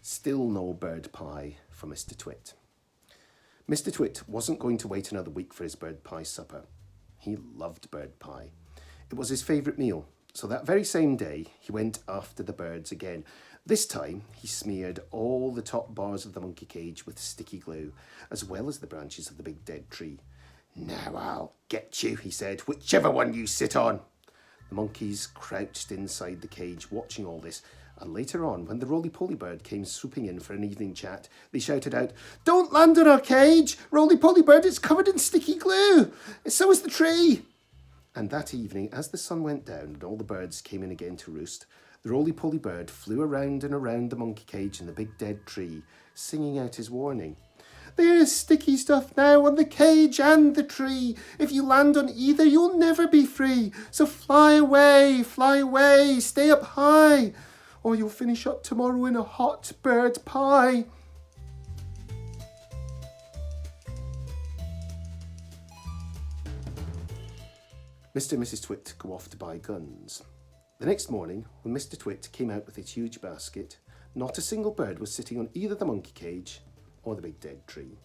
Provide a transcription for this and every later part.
Still no bird pie for Mr. Twit. Mr. Twit wasn't going to wait another week for his bird pie supper. He loved bird pie. It was his favourite meal, so that very same day he went after the birds again. This time he smeared all the top bars of the monkey cage with sticky glue, as well as the branches of the big dead tree. "Now I'll get you," he said, "whichever one you sit on." The monkeys crouched inside the cage watching all this, and later on, when the roly-poly bird came swooping in for an evening chat, they shouted out, "Don't land on our cage! Roly-poly bird, it's covered in sticky glue! So is the tree!" And that evening, as the sun went down and all the birds came in again to roost, the roly-poly bird flew around and around the monkey cage and the big dead tree, singing out his warning. "There's sticky stuff now on the cage and the tree. If you land on either, you'll never be free. So fly away, stay up high, or you'll finish up tomorrow in a hot bird pie." Mr. and Mrs. Twit go off to buy guns. The next morning, when Mr. Twit came out with his huge basket, not a single bird was sitting on either the monkey cage or the big dead tree.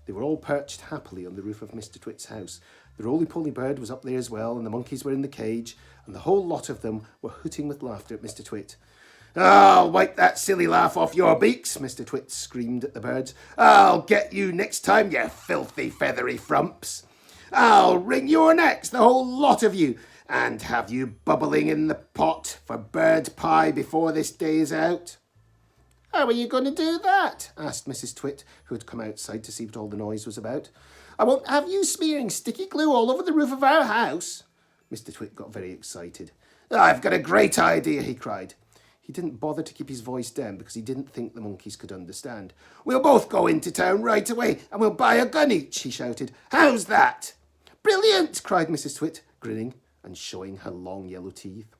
They were all perched happily on the roof of Mr. Twit's house. The roly-poly bird was up there as well, and the monkeys were in the cage, and the whole lot of them were hooting with laughter at Mr. Twit. "I'll wipe that silly laugh off your beaks," Mr. Twit screamed at the birds. "I'll get you next time, you filthy feathery frumps. I'll wring your necks, the whole lot of you, and have you bubbling in the pot for bird pie before this day is out." "How are you going to do that?" asked Mrs. Twit, who had come outside to see what all the noise was about. "I won't have you smearing sticky glue all over the roof of our house." Mr. Twit got very excited. "I've got a great idea," he cried. He didn't bother to keep his voice down because he didn't think the monkeys could understand. "We'll both go into town right away and we'll buy a gun each," he shouted. "How's that?" "Brilliant!" cried Mrs. Twit, grinning and showing her long yellow teeth.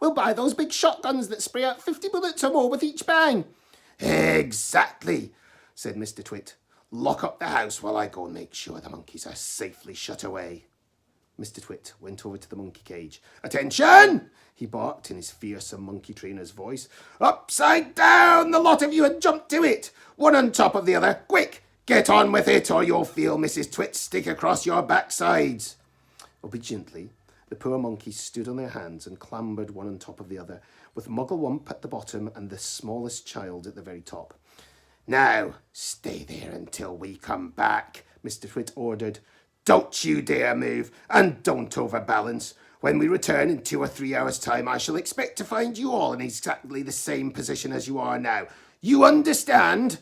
"We'll buy those big shotguns that spray out 50 bullets or more with each bang." "Exactly," said Mr. Twit. "Lock up the house while I go and make sure the monkeys are safely shut away." Mr. Twit went over to the monkey cage. "Attention!" he barked in his fearsome monkey trainer's voice. "Upside down, the lot of you, and jump to it, one on top of the other. Quick, get on with it, or you'll feel Mrs. Twit stick across your backsides." Obediently, the poor monkeys stood on their hands and clambered one on top of the other, with Mugglewump at the bottom and the smallest child at the very top. "Now, stay there until we come back," Mr. Twit ordered. "Don't you dare move, and don't overbalance. When we return in 2 or 3 hours' time, I shall expect to find you all in exactly the same position as you are now. You understand?"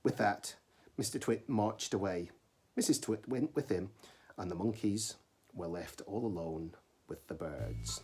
With that, Mr. Twit marched away. Mrs. Twit went with him, and the monkeys were left all alone with the birds.